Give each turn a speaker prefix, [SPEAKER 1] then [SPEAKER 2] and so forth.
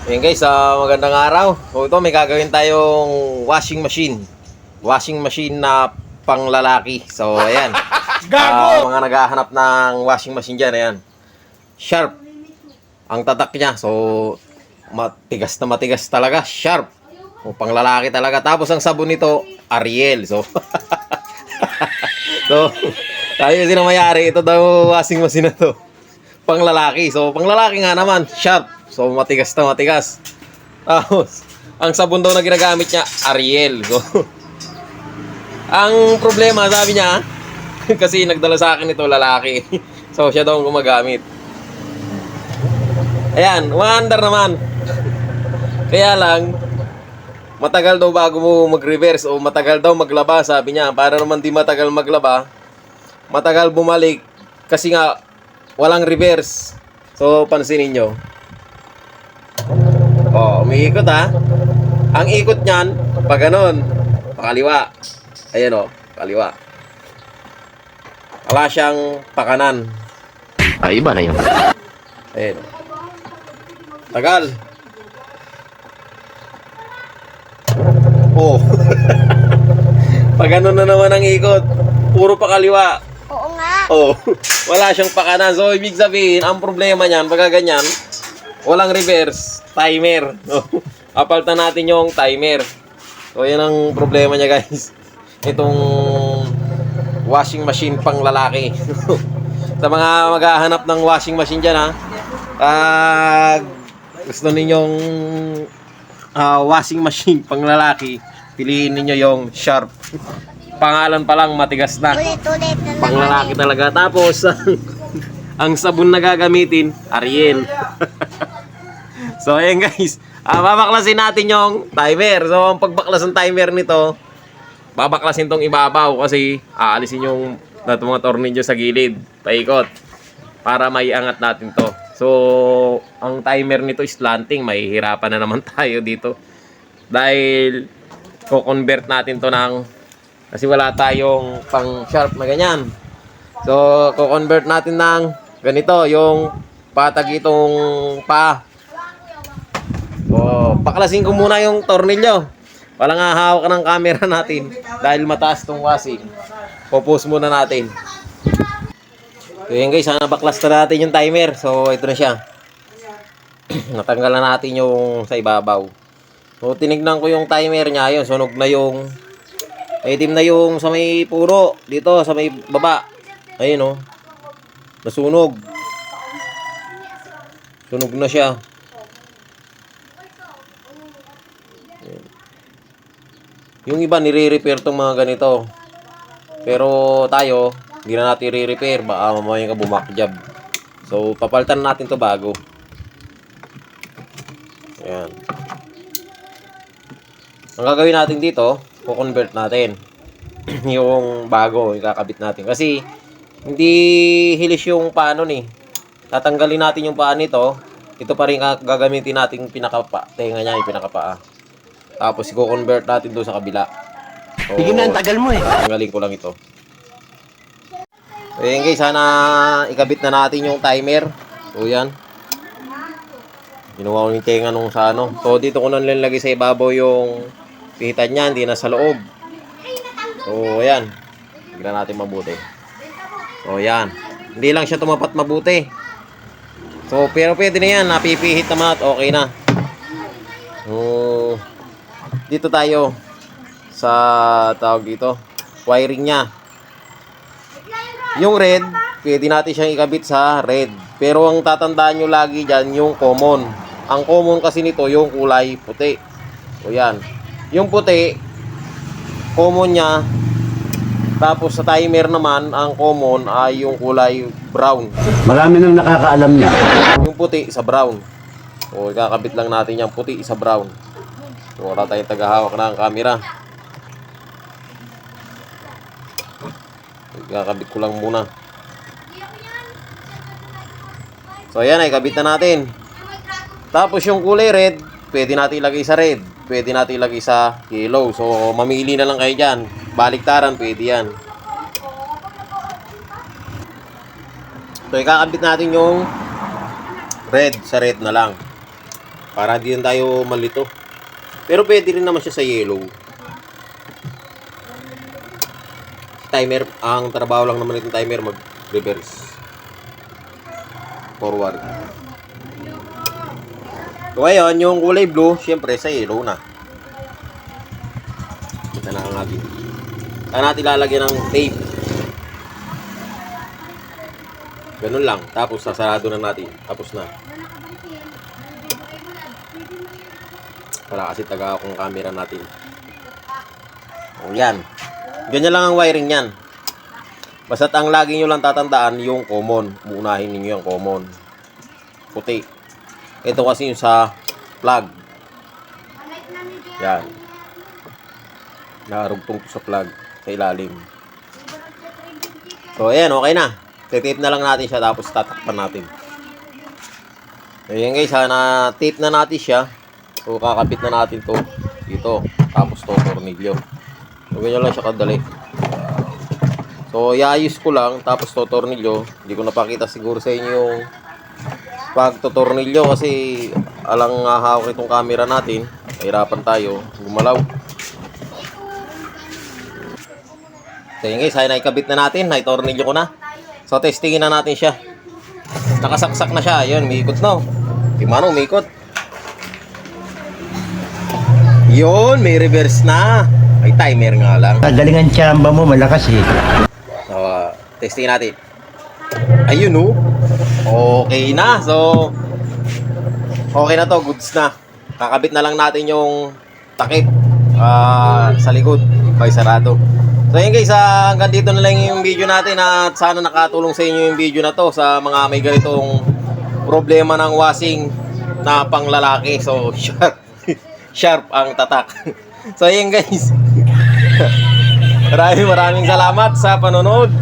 [SPEAKER 1] Ayan guys, magandang araw. So ito may gagawin tayong washing machine. Washing machine na panglalaki. So ayan. Mga naghahanap ng washing machine dyan, ayan. Sharp. Ang tatak niya. So matigas na matigas talaga. Sharp. O panglalaki talaga. Tapos ang sabon nito, Ariel. So so tayo kasi na mayari. Ito daw washing machine na to. Panglalaki. So panglalaki nga naman, sharp. So matigas na matigas. Tapos ang sabon daw na ginagamit niya, Ariel. So ang problema, sabi niya, kasi nagdala sa akin ito lalaki. So siya daw ang gumagamit. Ayan, wonder naman. Kaya lang matagal daw bago mo mag-reverse o matagal daw maglaba, sabi niya. Para naman di matagal maglaba, matagal bumalik kasi nga walang reverse. So pansinin nyo. Oh, umiikot ha. Ang ikot niyan, pag ganun, pakaliwa. Ayan o, pakaliwa. Wala siyang pakanan.
[SPEAKER 2] Ay, iba na yun.
[SPEAKER 1] Ayan. Tagal. Oh. Pag ganun na naman ang ikot, puro pakaliwa.
[SPEAKER 3] Oo nga.
[SPEAKER 1] Oh, wala siyang pakanan. So, ibig sabihin, ang problema niyan, pagka ganyan, walang reverse, timer. No? Apaltan natin yung timer. So, yan ang problema niya, guys. Itong washing machine pang lalaki. Sa mga maghahanap ng washing machine dyan, ha? Gusto ninyong washing machine pang lalaki, piliin ninyo yung Sharp. Pangalan pa lang, matigas na.
[SPEAKER 3] Ulit-ulit na
[SPEAKER 1] Pang
[SPEAKER 3] naman.
[SPEAKER 1] lalaki talaga. Tapos, ang sabon na gagamitin, Ariel. So, ayan guys. Babaklasin natin yung timer. So, ang pagbaklas ng timer nito, babaklasin tong ibabaw kasi aalisin yung mga tornilyo sa gilid. Paikot. Para maiangat natin to. So, ang timer nito is slanting. Mahihirapan na naman tayo dito. Dahil, ko-convert natin to ng, kasi wala tayong pang sharp na ganyan. So, ko-convert natin ng ganito, yung patag itong pa. So, paklasin ko muna yung tornilyo. Walang hahawak ng camera natin dahil mataas tong washing. Popose muna natin. So, yun guys, sana baklas na natin yung timer. So, ito na siya. Natanggal na natin yung sa ibabaw. So, tinignan ko yung timer niya. Yun, sunog na yung itim na yung sa may puro. Dito, sa may baba. Ayun, oh. Nasunog. Sunog na siya. Yung iba nire-repair tong mga ganito. Pero tayo, hindi na natin re-repair. Baka mamaya ka bumakjab. So, papalitan natin to bago. Ayan. Ang gagawin natin dito, ko-convert natin. Yung bago, ikakabit natin. Kasi, hindi hilis yung paano ni. Tatanggalin natin yung paa nito. Ito pa rin gagamitin natin pinakapa. Tenga niya yung pinakapaa. Tapos i-convert natin doon sa kabila. So,
[SPEAKER 2] Sige na, ang tagal mo eh.
[SPEAKER 1] tanggalin ko lang ito. So yun guys, sana ikabit na natin yung timer. So yan. Ginawa ko yung tenga nung sa ano. So dito ko nang lagay sa ibabaw yung pihitan niya, hindi na sa loob. So ayan. Tignan natin mabuti. So yan. Hindi lang siya tumapat mabuti. So pero pwede na yan, napipihit naman at okay na. Dito tayo sa tawag dito, wiring niya. Yung red, pwede natin siyang ikabit sa red. Pero ang tatandaan nyo lagi dyan, yung common. Ang common kasi nito, yung kulay puti. O yan. Yung puti, common niya. Tapos sa timer naman, ang common ay yung kulay brown.
[SPEAKER 2] Marami nang nakakaalam niya.
[SPEAKER 1] Yung puti sa brown. O ikakabit lang natin yung puti sa brown. So, wala tayong tagahawak ng camera. Ikakabit ko lang muna. So, ayan ay kabit na natin. Tapos yung kulay red, pwede natin ilagay sa red. Pwede natin ilagay sa yellow. So, mamili na lang kayo dyan. Baliktaran, pwede yan. So, ikakabit natin yung red sa red na lang. Para di na tayo malito. Pero pwede rin naman siya sa yellow. Timer, ang trabaho lang naman itong timer, mag-reverse. Forward. So ngayon, yung kulay blue, syempre sa yellow na. Kita na ang natin. Saan natin lalagyan ng tape. Ganun lang. Tapos sasarado na natin. Tapos na. Wala kasi taga akong camera natin. O yan. Ganyan lang ang wiring yan. Basta't ang lagi nyo lang tatandaan yung common. Uunahin ninyo yung common. Puti. Ito kasi yung sa plug. Yan. Nakarugtong to sa plug. Sa ilalim. So ayan, okay na. Tape na lang natin siya tapos tatakpan natin. Ayan guys, na-tape na natin siya. So kakabit na natin to dito. Tapos to tornilyo. So ganyan lang siya kadali. So iayos ko lang tapos to tornilyo. Hindi ko napakita siguro sa inyo yung pagtotornilyo kasi alang hawak itong camera natin. Mahirapan tayo gumalaw. So yun guys, naikabit na natin. Naitornilyo ko na. So testingin na natin siya. Nakasaksak na siya. Yun, umiikot na. Timano, umiikot. Yun, may reverse na. May timer nga lang.
[SPEAKER 2] Galingan tsamba mo, malakas eh.
[SPEAKER 1] So, testingin natin. Ayun okay na. So, okay na to. Goods na. Kakabit na lang natin yung takip sa likod. By sarado. So yun guys, hanggang dito na lang yung video natin at sana nakatulong sa inyo yung video na to sa mga may ganitong problema ng washing na panglalaki. So sharp ang tatak. So yun guys. Maraming salamat sa panonood.